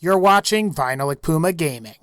You're watching VinylicPumaGaming.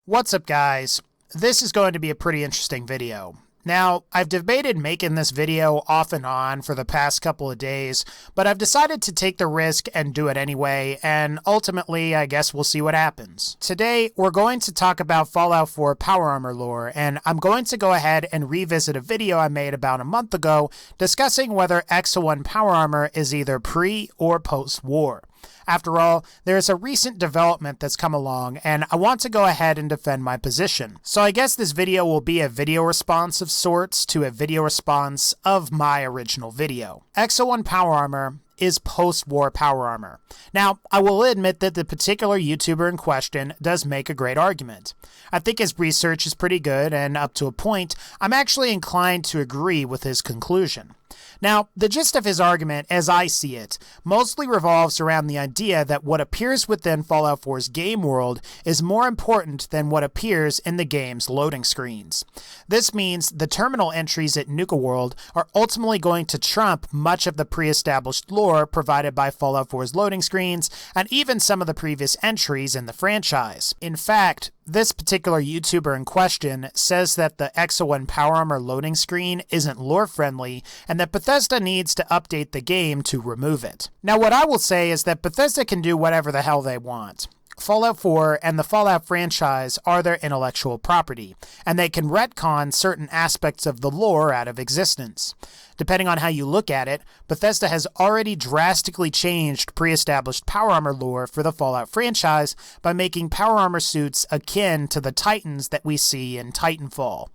What's up, guys? This is going to be a pretty interesting video. Now, I've debated making this video off and on for the past couple of days, but I've decided to take the risk and do it anyway, and ultimately, I guess we'll see what happens. Today, we're going to talk about Fallout 4 power armor lore, and I'm going to go ahead and revisit a video I made about a month ago discussing whether X-01 power armor is either pre- or post-war. After all, there is a recent development that's come along, and I want to go ahead and defend my position. So I guess this video will be a video response of sorts to a video response of my original video. X-01 power armor is post-war power armor. Now, I will admit that the particular YouTuber in question does make a great argument. I think his research is pretty good, and up to a point, I'm actually inclined to agree with his conclusion. Now, the gist of his argument, as I see it, mostly revolves around the idea that what appears within Fallout 4's game world is more important than what appears in the game's loading screens. This means the terminal entries at Nuka World are ultimately going to trump much of the pre-established lore provided by Fallout 4's loading screens, and even some of the previous entries in the franchise. In fact, this particular YouTuber in question says that the X-01 power armor loading screen isn't lore-friendly, and that Bethesda needs to update the game to remove it. Now, what I will say is that Bethesda can do whatever the hell they want. Fallout 4 and the Fallout franchise are their intellectual property, and they can retcon certain aspects of the lore out of existence. Depending on how you look at it, Bethesda has already drastically changed pre-established power armor lore for the Fallout franchise by making power armor suits akin to the Titans that we see in Titanfall.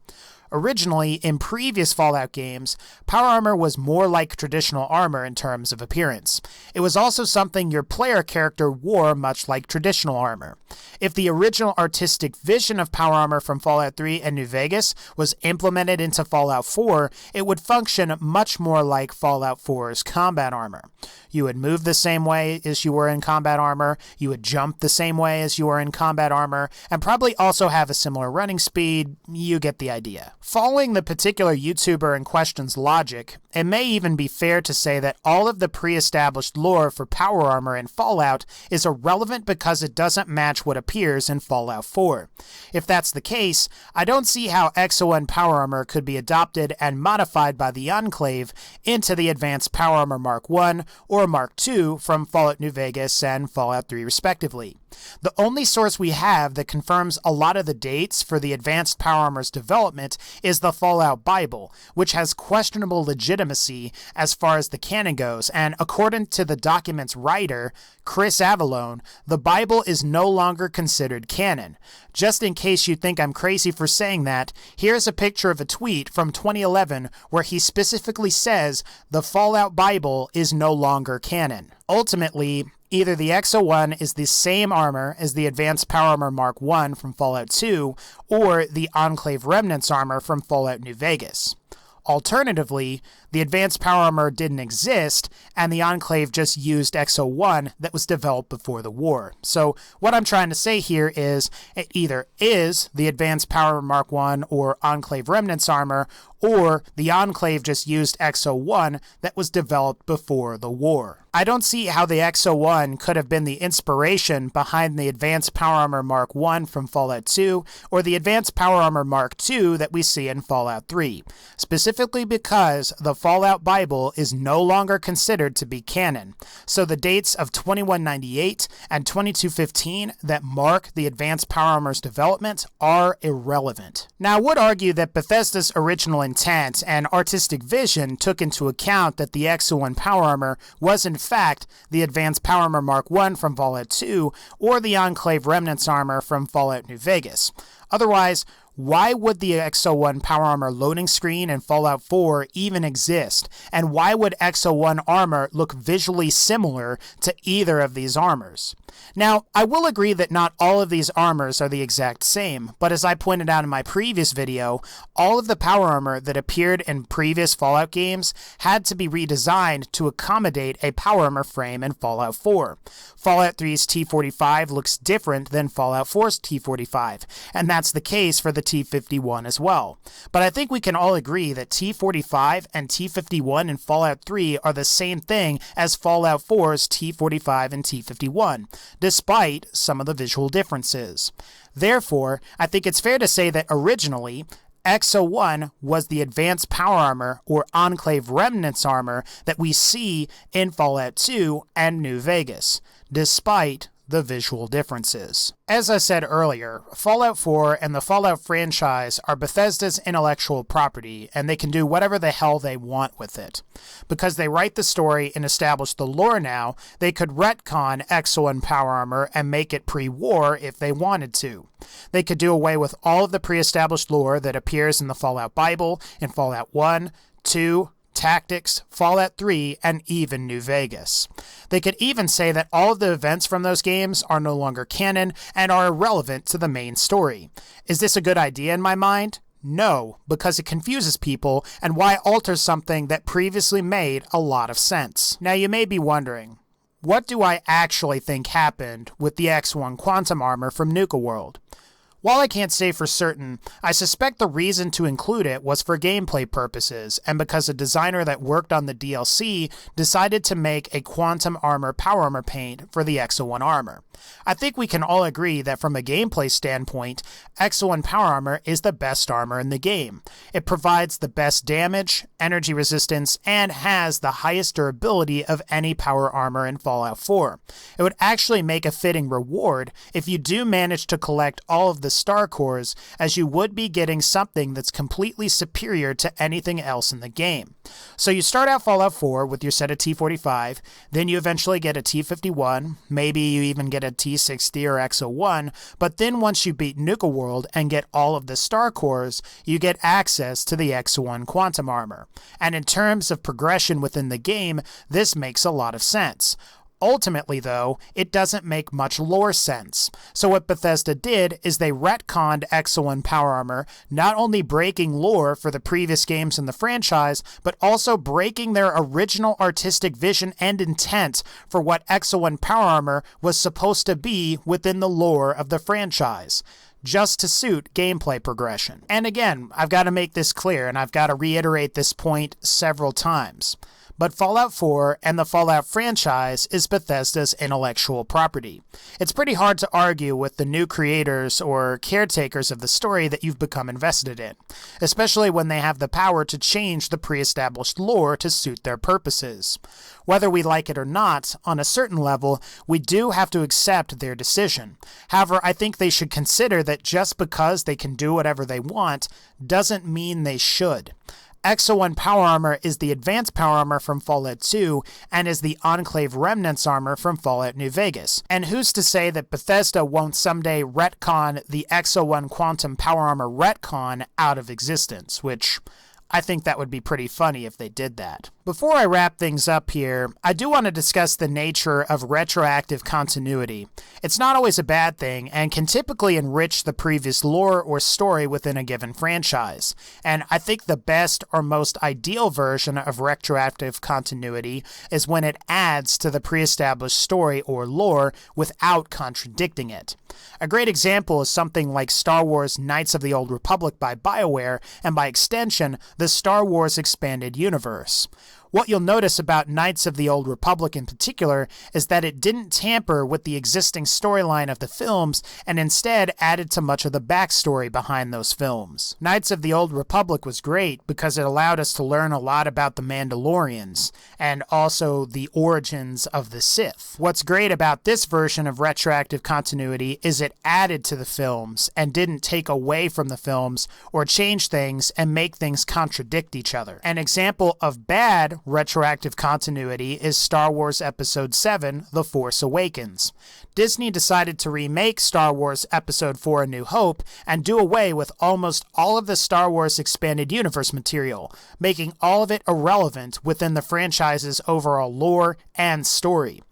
Originally, in previous Fallout games, power armor was more like traditional armor in terms of appearance. It was also something your player character wore much like traditional armor. If the original artistic vision of power armor from Fallout 3 and New Vegas was implemented into Fallout 4, it would function much more like Fallout 4's combat armor. You would move the same way as you were in combat armor, you would jump the same way as you were in combat armor, and probably also have a similar running speed. You get the idea. Following the particular YouTuber in question's logic, it may even be fair to say that all of the pre-established lore for power armor in Fallout is irrelevant because it doesn't match what appears in Fallout 4. If that's the case, I don't see how X-01 power armor could be adopted and modified by the Enclave into the Advanced Power Armor Mark 1 or Mark 2 from Fallout New Vegas and Fallout 3 respectively. The only source we have that confirms a lot of the dates for the Advanced Power Armor's development is the Fallout Bible, which has questionable legitimacy as far as the canon goes, and according to the document's writer, Chris AVELLONE, the Bible is no longer considered canon. Just in case you think I'm crazy for saying that, here's a picture of a tweet from 2011 where he specifically says the Fallout Bible is no longer canon. Ultimately, either the X-01 is the same armor as the Advanced Power Armor Mark 1 from Fallout 2, or the Enclave Remnants armor from Fallout New Vegas. Alternatively, the Advanced Power Armor didn't exist, and the Enclave just used X-01 that was developed before the war. So what I'm trying to say here is it either is the Advanced Power Armor Mark 1 or Enclave Remnants armor, or the Enclave just used X-01 that was developed before the war. I don't see how the X-01 could have been the inspiration behind the Advanced Power Armor Mark 1 from Fallout 2, or the Advanced Power Armor Mark 2 that we see in Fallout 3, specifically because the Fallout Bible is no longer considered to be canon, so the dates of 2198 and 2215 that mark the Advanced Power Armor's development are irrelevant. Now, I would argue that Bethesda's original intent and artistic vision took into account that the X-01 power armor was in fact the Advanced Power Armor Mark 1 from Fallout 2 or the Enclave Remnants armor from Fallout New Vegas. Otherwise, why would the X-01 power armor loading screen in Fallout 4 even exist? And why would X-01 armor look visually similar to either of these armors? Now, I will agree that not all of these armors are the exact same, but as I pointed out in my previous video, all of the power armor that appeared in previous Fallout games had to be redesigned to accommodate a power armor frame in Fallout 4. Fallout 3's T-45 looks different than Fallout 4's T-45, and that's the case for the T-51 as well. But I think we can all agree that T-45 and T-51 in Fallout 3 are the same thing as Fallout 4's T-45 and T-51, despite some of the visual differences. Therefore, I think it's fair to say that originally, X-01 was the advanced power armor or Enclave Remnants armor that we see in Fallout 2 and New Vegas, despite the visual differences. As I said earlier, Fallout 4 and the Fallout franchise are Bethesda's intellectual property, and they can do whatever the hell they want with it. Because they write the story and establish the lore now, they could retcon X-01 power armor and make it pre-war if they wanted to. They could do away with all of the pre-established lore that appears in the Fallout Bible, in Fallout 1, 2, Tactics, Fallout 3, and even New Vegas. They could even say that all of the events from those games are no longer canon and are irrelevant to the main story. Is this a good idea in my mind? No, because it confuses people, and why alter something that previously made a lot of sense? Now you may be wondering, what do I actually think happened with the X-01 quantum armor from Nuka World? While I can't say for certain, I suspect the reason to include it was for gameplay purposes, and because a designer that worked on the DLC decided to make a quantum armor power armor paint for the X-01 armor. I think we can all agree that from a gameplay standpoint, X-01 power armor is the best armor in the game. It provides the best damage, energy resistance, and has the highest durability of any power armor in Fallout 4. It would actually make a fitting reward if you do manage to collect all of the star cores, as you would be getting something that's completely superior to anything else in the game. So you start out Fallout 4 with your set of T-45, then you eventually get a T-51, maybe you even get a T-60 or X-01, but then once you beat Nuka World and get all of the star cores, you get access to the X-01 quantum armor. And in terms of progression within the game, this makes a lot of sense. Ultimately, though, it doesn't make much lore sense. So what Bethesda did is they retconned X-01 power armor, not only breaking lore for the previous games in the franchise, but also breaking their original artistic vision and intent for what X-01 power armor was supposed to be within the lore of the franchise, just to suit gameplay progression. And again, I've got to make this clear, and I've got to reiterate this point several times. But Fallout 4 and the Fallout franchise is Bethesda's intellectual property. It's pretty hard to argue with the new creators or caretakers of the story that you've become invested in, especially when they have the power to change the pre-established lore to suit their purposes. Whether we like it or not, on a certain level, we do have to accept their decision. However, I think they should consider that just because they can do whatever they want doesn't mean they should. X-01 power armor is the advanced power armor from Fallout 2 and is the Enclave Remnants armor from Fallout New Vegas. And who's to say that Bethesda won't someday retcon the X-01 quantum power armor retcon out of existence, which I think that would be pretty funny if they did that. Before I wrap things up here, I do want to discuss the nature of retroactive continuity. It's not always a bad thing and can typically enrich the previous lore or story within a given franchise. And I think the best or most ideal version of retroactive continuity is when it adds to the pre-established story or lore without contradicting it. A great example is something like Star Wars Knights of the Old Republic by BioWare, and by extension, the Star Wars Expanded Universe. What you'll notice about Knights of the Old Republic in particular is that it didn't tamper with the existing storyline of the films and instead added to much of the backstory behind those films. Knights of the Old Republic was great because it allowed us to learn a lot about the Mandalorians and also the origins of the Sith. What's great about this version of retroactive continuity is it added to the films and didn't take away from the films or change things and make things contradict each other. An example of bad retroactive continuity is Star Wars Episode 7, The Force Awakens. Disney decided to remake Star Wars Episode 4, A New Hope, and do away with almost all of the Star Wars Expanded Universe material, making all of it irrelevant within the franchise's overall lore and story.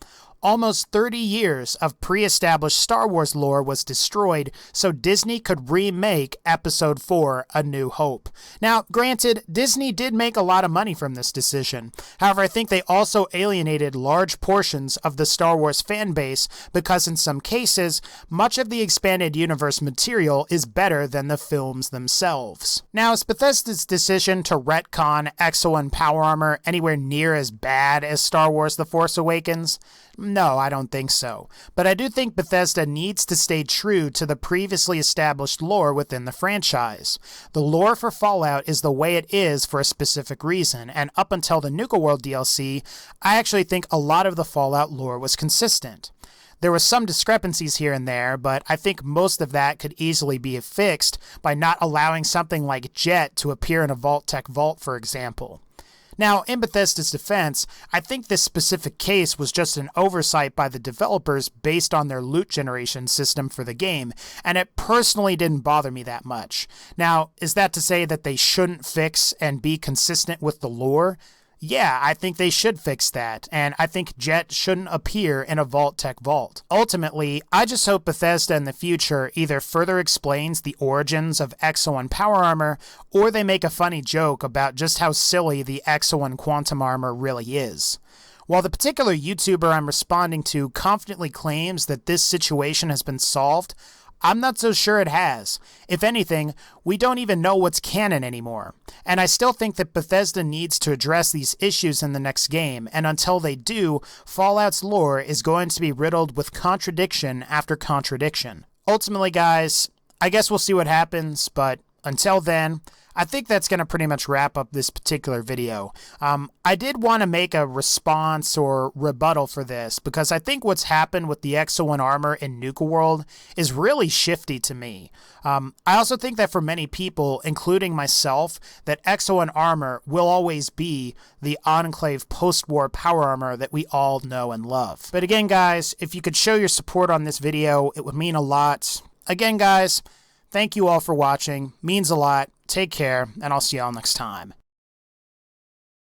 almost 30 years of pre-established Star Wars lore was destroyed so Disney could remake Episode 4, A New Hope. Now, granted, Disney did make a lot of money from this decision. However, I think they also alienated large portions of the Star Wars fan base because in some cases, much of the expanded universe material is better than the films themselves. Now, is Bethesda's decision to retcon X-01 power armor anywhere near as bad as Star Wars The Force Awakens? No, I don't think so. But I do think Bethesda needs to stay true to the previously established lore within the franchise. The lore for Fallout is the way it is for a specific reason, and up until the Nuka World DLC, I actually think a lot of the Fallout lore was consistent. There were some discrepancies here and there, but I think most of that could easily be fixed by not allowing something like Jet to appear in a Vault-Tec vault, for example. Now, in Bethesda's defense, I think this specific case was just an oversight by the developers based on their loot generation system for the game, and it personally didn't bother me that much. Now, is that to say that they shouldn't fix and be consistent with the lore? Yeah, I think they should fix that, and I think Jet shouldn't appear in a Vault-Tec vault. Ultimately, I just hope Bethesda in the future either further explains the origins of X-01 power armor, or they make a funny joke about just how silly the X-01 quantum armor really is. While the particular YouTuber I'm responding to confidently claims that this situation has been solved, I'm not so sure it has. If anything, we don't even know what's canon anymore. And I still think that Bethesda needs to address these issues in the next game, and until they do, Fallout's lore is going to be riddled with contradiction after contradiction. Ultimately, guys, I guess we'll see what happens, but until then, I think that's going to pretty much wrap up this particular video. I did want to make a response or rebuttal for this because I think what's happened with the X-01 armor in Nuka World is really shifty to me. I also think that for many people, including myself, that X-01 armor will always be the Enclave post-war power armor that we all know and love. But again, guys, if you could show your support on this video, it would mean a lot. Again, guys, thank you all for watching. Means a lot. Take care, and I'll see y'all next time.